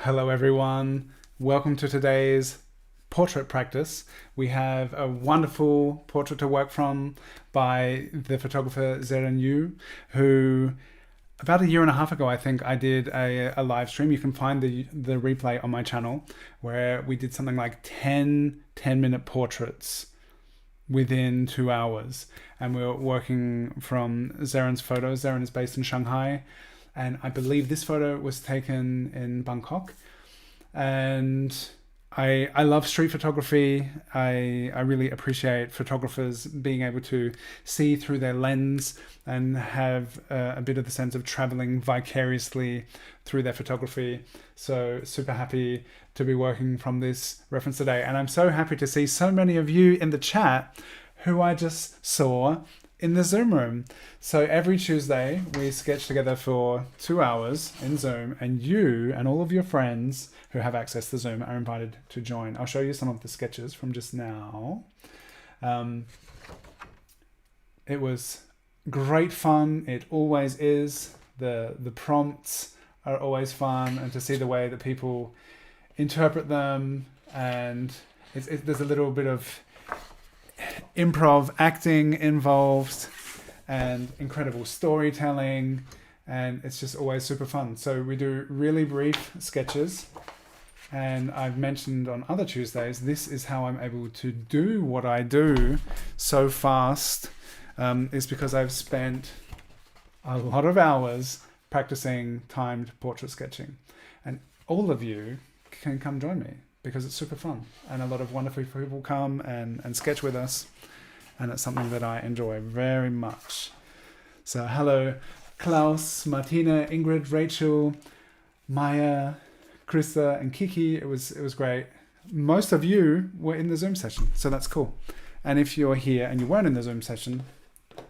Hello everyone, welcome to today's portrait practice. We have a wonderful portrait to work from by the photographer Sara, who about a year and a half ago, I think I did a live stream. You can find the replay on my channel where we did something like 10-minute portraits within 2 hours. And we were working from Zaren's photos. Zaren is based in Shanghai. And I believe this photo was taken in Bangkok. And I love street photography. I really appreciate photographers being able to see through their lens and have a bit of the sense of traveling vicariously through their photography. So super happy to be working from this reference today. And I'm so happy to see so many of you in the chat who I just saw in the Zoom room. So every Tuesday we sketch together for 2 hours in Zoom, and you and all of your friends who have access to Zoom are invited to join. I'll show you some of the sketches from just now. It was great fun. It always is. The prompts are always fun, and to see the way that people interpret them, and there's a little bit of improv acting involved and incredible storytelling, and it's just always super fun. So we do really brief sketches, and I've mentioned on other Tuesdays, this is how I'm able to do what I do so fast, is because I've spent a lot of hours practicing timed portrait sketching, and all of you can come join me because it's super fun, and a lot of wonderful people come and sketch with us, and it's something that I enjoy very much. So hello Klaus, Martina, Ingrid, Rachel, Maya, Krista and Kiki. It was great. Most of you were in the Zoom session, so that's cool. And if you're here and you weren't in the Zoom session,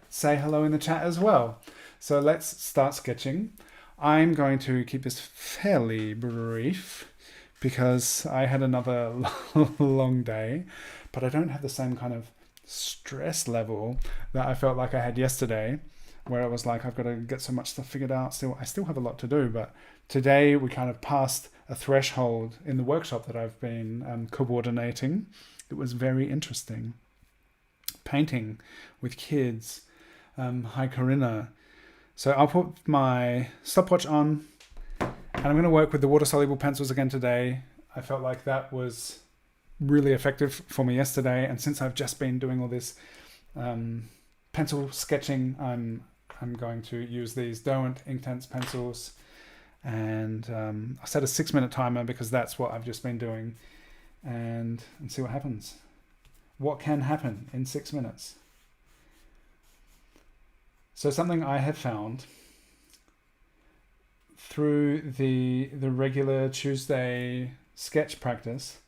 say hello in the chat as well. So let's start sketching. I'm going to keep this fairly brief because I had another long day, but I don't have the same kind of stress level that I felt like I had yesterday, where it was like, I've got to get so much stuff figured out. I still have a lot to do, but today we kind of passed a threshold in the workshop that I've been coordinating. It was very interesting. Painting with kids. Hi, Corinna. So I'll put my stopwatch on, and I'm going to work with the water-soluble pencils again today. I felt like that was really effective for me yesterday, and since I've just been doing all this pencil sketching, I'm going to use these Derwent Inktense pencils, and I set a 6-minute timer because that's what I've just been doing, and see what happens. What can happen in 6 minutes? So something I have found through the regular Tuesday sketch practice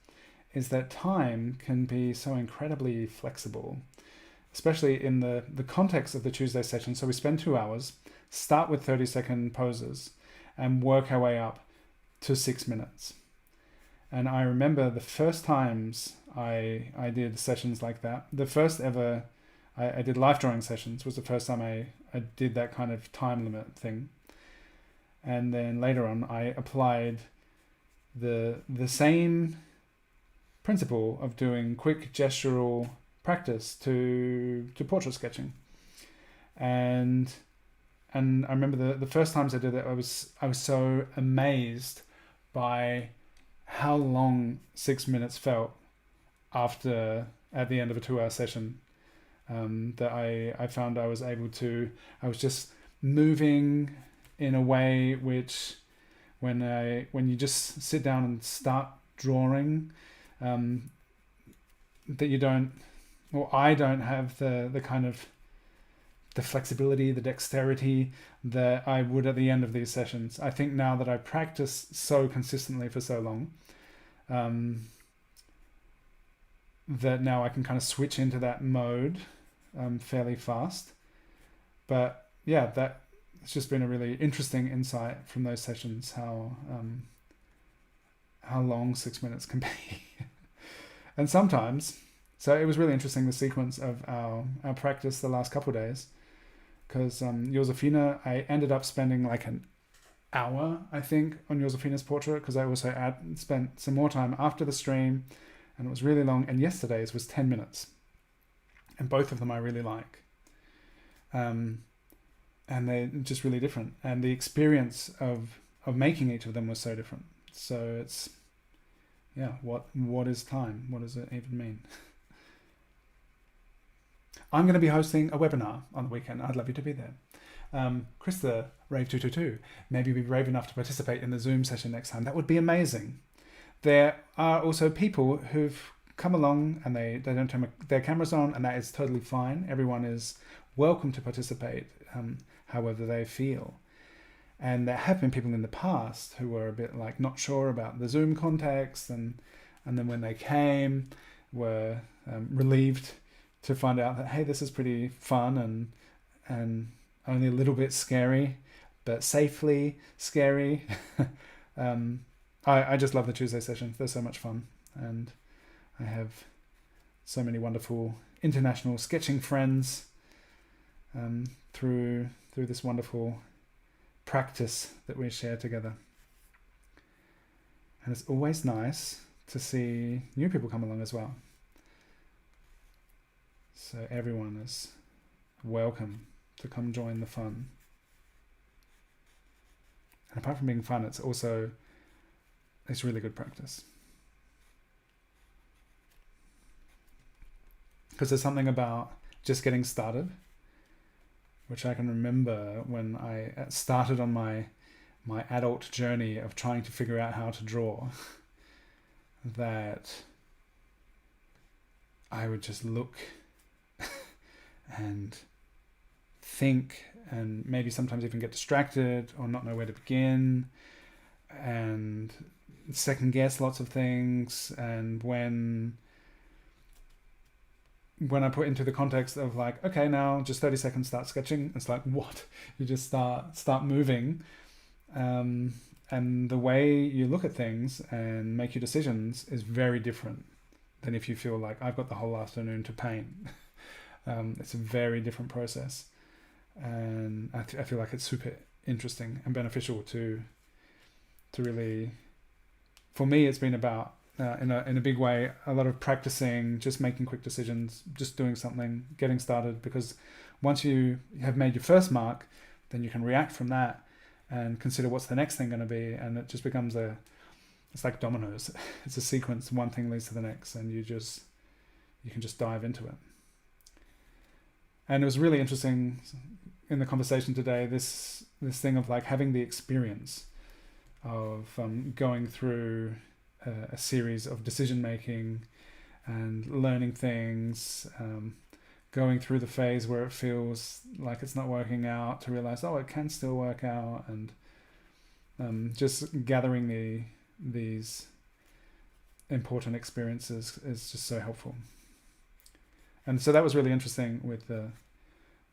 is that time can be so incredibly flexible, especially in the context of the Tuesday session. So we spend 2 hours, start with 30-second poses, and work our way up to 6 minutes. And I remember the first times I did sessions like that. The first ever I did life drawing sessions was the first time I did that kind of time limit thing. And then later on, I applied the same principle of doing quick gestural practice to portrait sketching. And I remember the first times I did it, I was so amazed by how long 6 minutes felt at the end of a 2-hour session. That I found I was just moving in a way which when you just sit down and start drawing, that you don't, or I don't have the kind of the flexibility, the dexterity that I would at the end of these sessions. I think now that I practice so consistently for so long, that now I can kind of switch into that mode fairly fast. But yeah, it's just been a really interesting insight from those sessions, how long 6 minutes can be. And sometimes, so it was really interesting, the sequence of our practice the last couple of days, because Josefina, I ended up spending like an hour, I think, on Josefina's portrait, because I also spent some more time after the stream, and it was really long. And yesterday's was 10 minutes, and both of them I really like. And they're just really different, and the experience of making each of them was so different. So it's, yeah, what is time? What does it even mean? I'm going to be hosting a webinar on the weekend. I'd love you to be there. Chris the Rave222, maybe be brave enough to participate in the Zoom session next time. That would be amazing. There are also people who've come along and they don't turn their cameras on, and that is totally fine. Everyone is welcome to participate however they feel. And there have been people in the past who were a bit like not sure about the Zoom context, and then when they came, were relieved to find out that, hey, this is pretty fun and only a little bit scary, but safely scary. I just love the Tuesday sessions. They're so much fun, and I have so many wonderful international sketching friends through this wonderful practice that we share together. And it's always nice to see new people come along as well. So everyone is welcome to come join the fun. And apart from being fun, it's really good practice. Because there's something about just getting started, which I can remember when I started on my adult journey of trying to figure out how to draw, that I would just look and think, and maybe sometimes even get distracted or not know where to begin, and second guess lots of things. And when I put into the context of like, okay, now just 30 seconds, start sketching, it's like, what? You just start moving. And the way you look at things and make your decisions is very different than if you feel like I've got the whole afternoon to paint. It's a very different process. And I feel like it's super interesting and beneficial to really, for me, it's been about, in a big way, a lot of practicing, just making quick decisions, just doing something, getting started. Because once you have made your first mark, then you can react from that and consider what's the next thing going to be. And it just becomes it's like dominoes. It's a sequence. One thing leads to the next, and you can just dive into it. And it was really interesting in the conversation today, this thing of like having the experience of going through a series of decision making and learning things, going through the phase where it feels like it's not working out, to realize, oh, it can still work out, and just gathering these important experiences is just so helpful. And so that was really interesting with the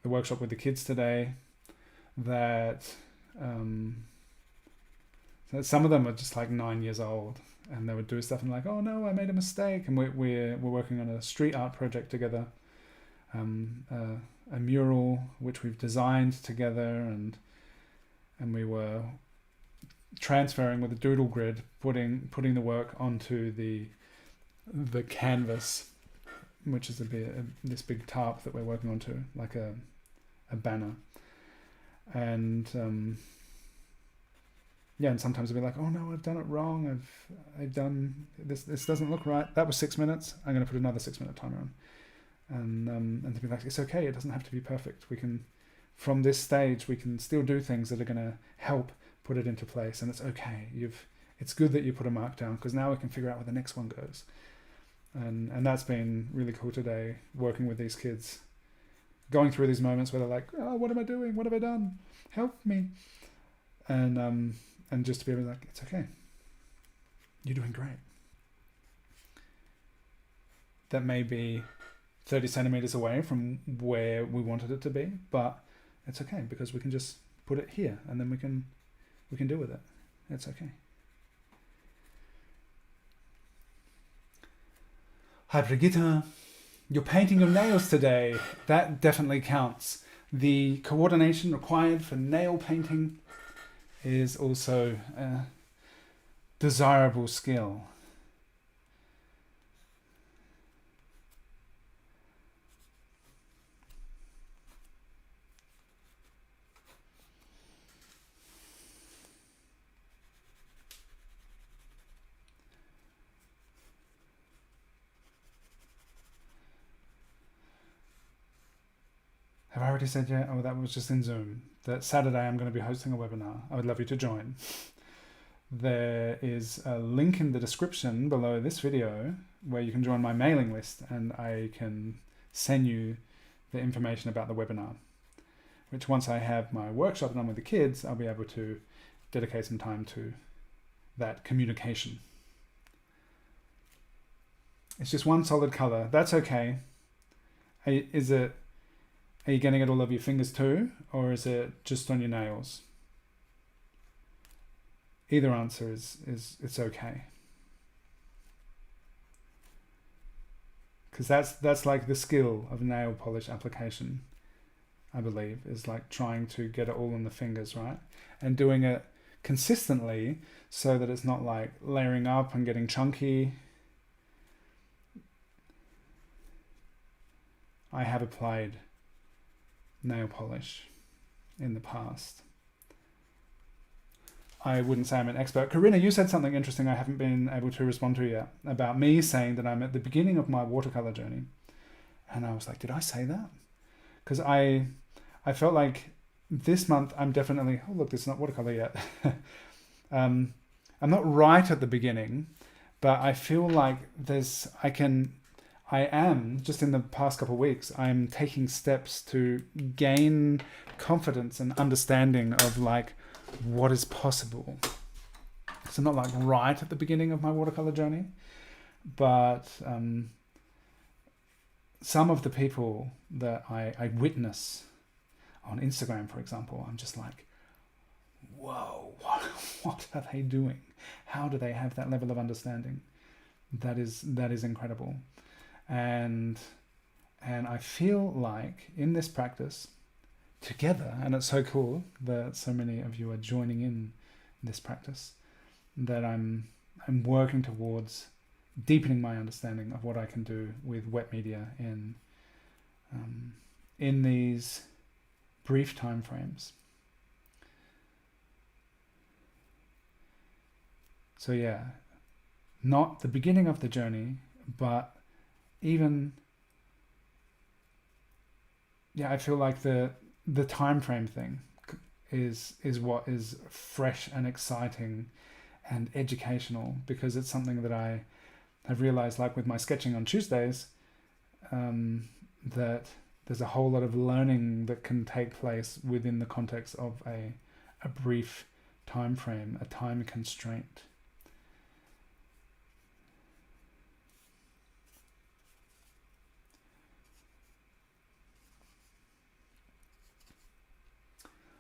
workshop with the kids today, that some of them are just like 9 years old, and they would do stuff and like, oh no, I made a mistake. And we're working on a street art project together, a mural which we've designed together, and we were transferring with a doodle grid, putting the work onto the canvas, which is this big tarp that we're working onto, like a banner. And and sometimes I'll be like, oh no, I've done it wrong. I've done this doesn't look right. That was 6 minutes. I'm going to put another 6 minute timer on. And to be like, it's okay. It doesn't have to be perfect. We can, from this stage, we can still do things that are going to help put it into place. And it's okay. It's good that you put a mark down, because now we can figure out where the next one goes. And that's been really cool today, working with these kids, going through these moments where they're like, oh, what am I doing? What have I done? Help me. And just to be able to be like, it's okay. You're doing great. That may be 30 centimeters away from where we wanted it to be, but it's okay, because we can just put it here, and then we can deal with it. It's okay. Hi Brigitte, you're painting your nails today. That definitely counts. The coordination required for nail painting is also a desirable skill. Have I already said yet? Oh, that was just in Zoom. That Saturday I'm going to be hosting a webinar. I would love you to join. There is a link in the description below this video where you can join my mailing list, and I can send you the information about the webinar, which once I have my workshop done with the kids, I'll be able to dedicate some time to that communication. It's just one solid color. That's okay. Are you getting it all over your fingers too, or is it just on your nails? Either answer is it's okay. Because that's like the skill of nail polish application, I believe, is like trying to get it all on the fingers, right? And doing it consistently so that it's not like layering up and getting chunky. I have applied nail polish in the past. I wouldn't say I'm an expert. Karina, you said something interesting I haven't been able to respond to yet about me saying that I'm at the beginning of my watercolor journey. And I was like, did I say that? Because I felt like this month I'm definitely, oh look, this is not watercolor yet. I'm not right at the beginning, but I feel like I am, just in the past couple of weeks, I'm taking steps to gain confidence and understanding of like what is possible. So not like right at the beginning of my watercolor journey, but some of the people that I witness on Instagram, for example, I'm just like, whoa, what are they doing? How do they have that level of understanding? That is incredible. And I feel like in this practice together, and it's so cool that so many of you are joining in this practice, that I'm working towards deepening my understanding of what I can do with wet media in these brief time frames. So yeah, not the beginning of the journey, but even, yeah, I feel like the time frame thing is what is fresh and exciting and educational, because it's something that I have realized, like with my sketching on Tuesdays, that there's a whole lot of learning that can take place within the context of a brief time frame, a time constraint.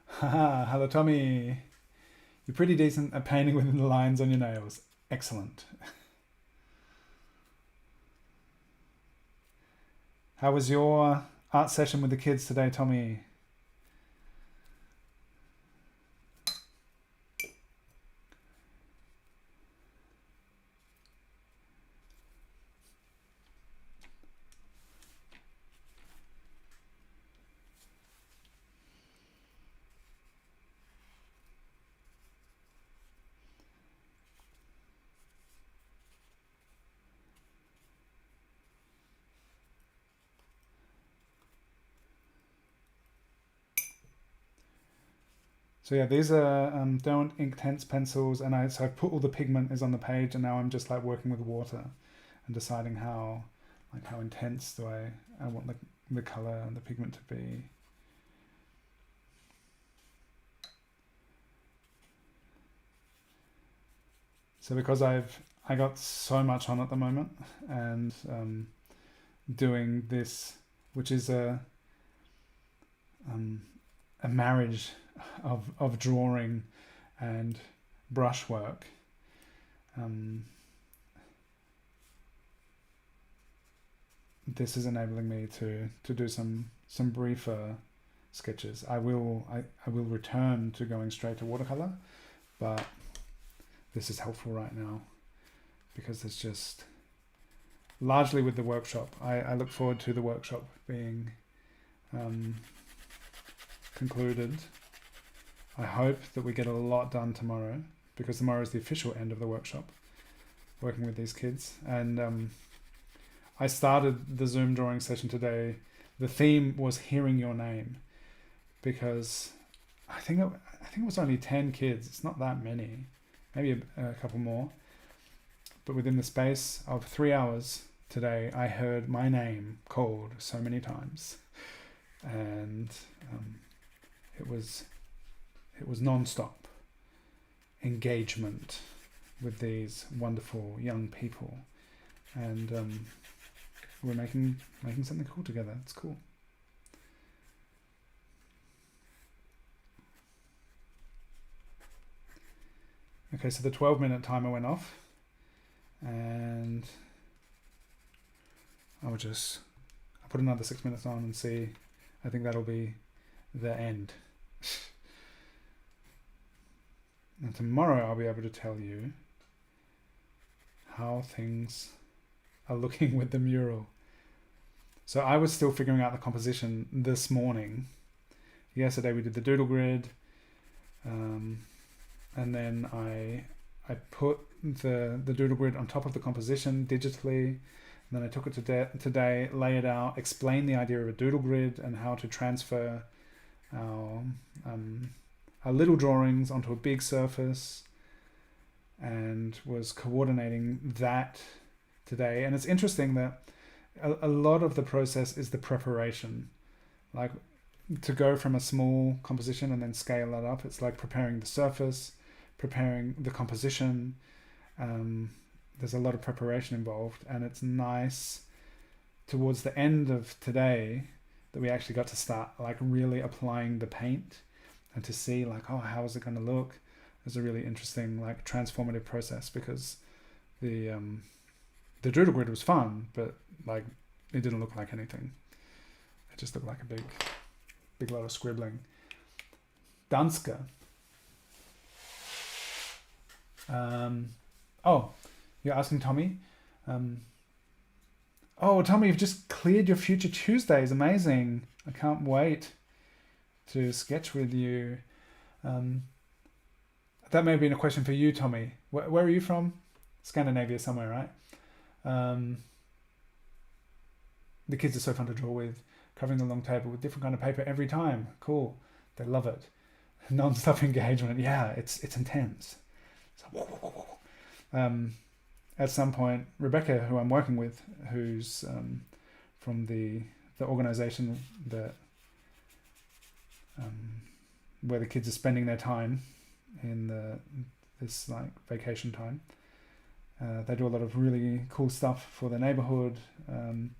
Haha, hello Tommy. You're pretty decent at painting within the lines on your nails. Excellent. How was your art session with the kids today, Tommy? So yeah, these are Don't Inktense pencils, and I've put all the pigment is on the page, and now I'm just like working with water and deciding how intense do I want the color and the pigment to be. So because I got so much on at the moment, and doing this, which is a marriage of drawing and brushwork. This is enabling me to do some sketches. I will return to going straight to watercolor, but this is helpful right now because it's just largely with the workshop. I look forward to the workshop being concluded. I hope that we get a lot done tomorrow because tomorrow is the official end of the workshop, working with these kids. And I started the Zoom drawing session today. The theme was hearing your name because I think it was only 10 kids. It's not that many, maybe a couple more. But within the space of 3 hours today, I heard my name called so many times, and it was non-stop engagement with these wonderful young people, and we're making something cool together. It's cool. Okay, so the 12-minute timer went off, and I'll put another 6 minutes on and see. I think that'll be the end. And tomorrow I'll be able to tell you how things are looking with the mural. So I was still figuring out the composition this morning. Yesterday we did the doodle grid, and then I put the doodle grid on top of the composition digitally. And then I took it today, lay it out, explain the idea of a doodle grid and how to transfer our little drawings onto a big surface, and was coordinating that today. And it's interesting that a lot of the process is the preparation, like to go from a small composition and then scale that up. It's like preparing the surface, preparing the composition. There's a lot of preparation involved, and it's nice towards the end of today that we actually got to start like really applying the paint and to see like, oh, how is it going to look? It's a really interesting like transformative process, because the doodle grid was fun, but like it didn't look like anything. It just looked like a big lot of scribbling. Danska. Oh, you're asking Tommy? Oh, Tommy, you've just cleared your future Tuesdays. Amazing. I can't wait to sketch with you. That may have been a question for you, Tommy. Where are you from? Scandinavia somewhere, right? The kids are so fun to draw with, covering the long table with different kind of paper every time. Cool. They love it. Non-stop engagement. Yeah, it's intense. So, at some point, Rebecca, who I'm working with, who's from the organization that where the kids are spending their time in this like vacation time. They do a lot of really cool stuff for the neighborhood. And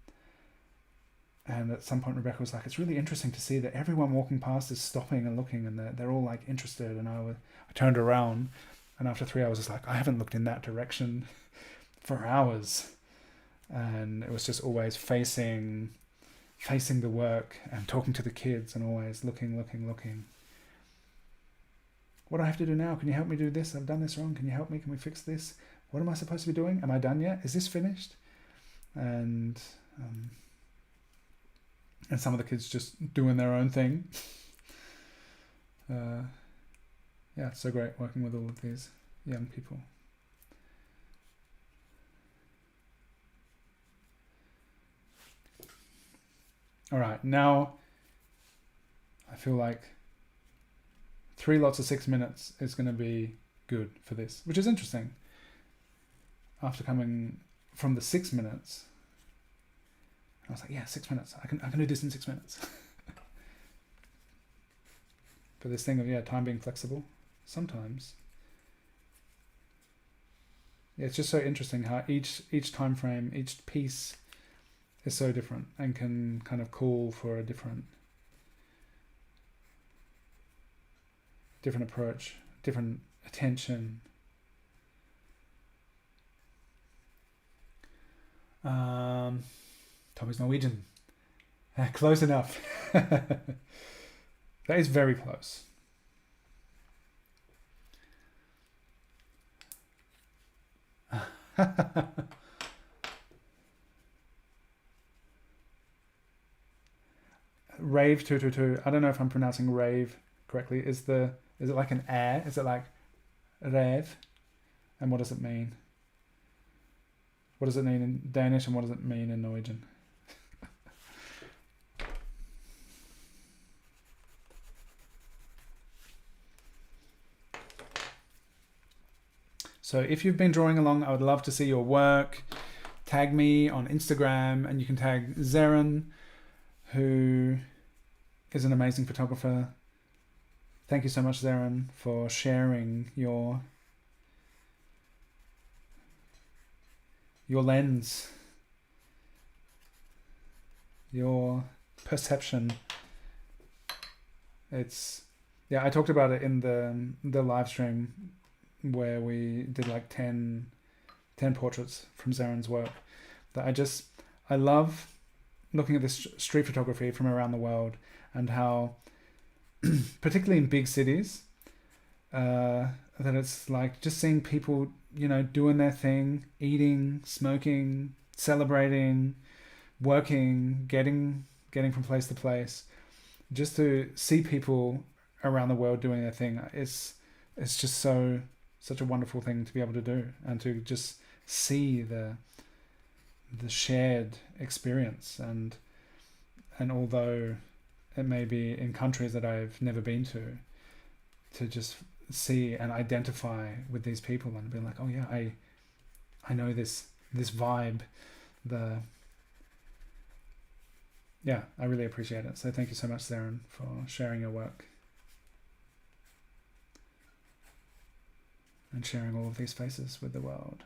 at some point, Rebecca was like, it's really interesting to see that everyone walking past is stopping and looking, and they're all like interested. And I turned around, and after 3 hours, it's like, I haven't looked in that direction for hours. And it was just always facing the work and talking to the kids and always looking. What do I have to do now? Can you help me do this? I've done this wrong. Can you help me? Can we fix this? What am I supposed to be doing? Am I done yet? Is this finished? And some of the kids just doing their own thing. Yeah, it's so great working with all of these young people. All right, now I feel like 3 lots of 6 minutes is going to be good for this, which is interesting. After coming from the 6 minutes, I was like, yeah, 6 minutes. I can do this in 6 minutes. But this thing of time being flexible, sometimes. Yeah, it's just so interesting how each time frame, each piece is so different and can kind of call for a different approach, different attention. Tommy's Norwegian. Close enough. That is very close. Rave 222. I don't know if I'm pronouncing rave correctly. Is it like an air? Is it like rave? And what does it mean? What does it mean in Danish and what does it mean in Norwegian? So if you've been drawing along, I would love to see your work. Tag me on Instagram, and you can tag Zeren, who is an amazing photographer. Thank you so much, Zeren, for sharing your lens, your perception. I talked about it in the live stream where we did like 10 portraits from Zaren's work. That I love looking at this street photography from around the world, and how particularly in big cities, that it's like just seeing people, doing their thing, eating, smoking, celebrating, working, getting from place to place. Just to see people around the world doing their thing, it's just such a wonderful thing to be able to do, and to just see the shared experience. And although it may be in countries that I've never been to just see and identify with these people and be like, oh yeah, I know this vibe. I really appreciate it. So thank you so much, Zeren, for sharing your work and sharing all of these faces with the world.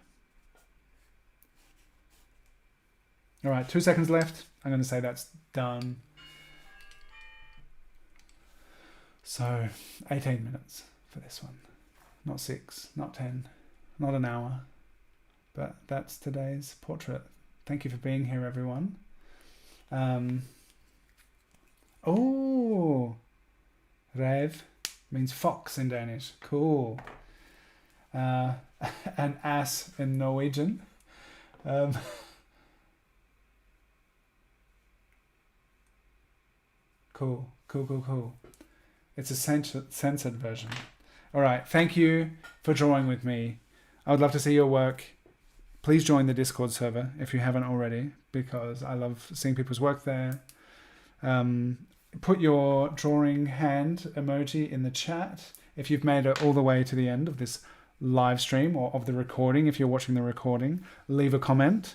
All right, 2 seconds left. I'm going to say that's done. So 18 minutes for this one. Not 6, not 10, not an hour. But that's today's portrait. Thank you for being here, everyone. Rev means fox in Danish. Cool. And ass in Norwegian. Cool. It's a censored version. All right. Thank you for drawing with me. I would love to see your work. Please join the Discord server if you haven't already, because I love seeing people's work there. Put your drawing hand emoji in the chat if you've made it all the way to the end of this live stream, or of the recording. If you're watching the recording, leave a comment,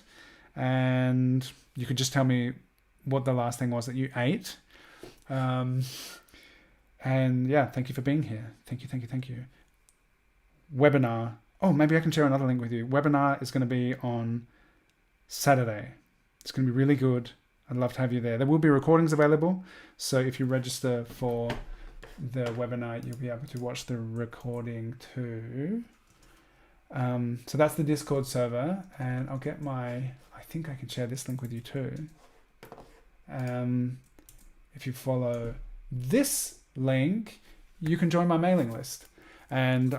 and you could just tell me what the last thing was that you ate. And yeah, thank you for being here. Thank you. Webinar. Oh, maybe I can share another link with you. Webinar is going to be on Saturday. It's going to be really good. I'd love to have you there. There will be recordings available. So if you register for the webinar, you'll be able to watch the recording too. So that's the Discord server. And I'll get I think I can share this link with you too. If you follow this link, you can join my mailing list. And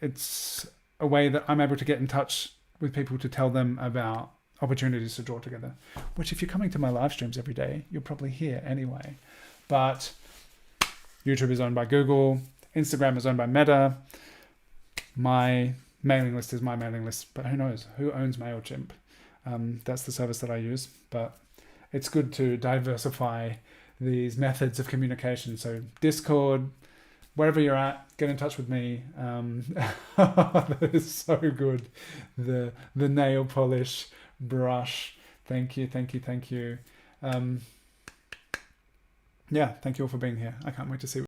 it's a way that I'm able to get in touch with people to tell them about opportunities to draw together, which if you're coming to my live streams every day, you'll probably hear anyway. But YouTube is owned by Google, Instagram is owned by Meta, my mailing list is my mailing list, but who knows? Who owns MailChimp? That's the service that I use, but it's good to diversify these methods of communication. So Discord, wherever you're at, get in touch with me. That is so good. The nail polish brush. Thank you. Thank you all for being here. I can't wait to see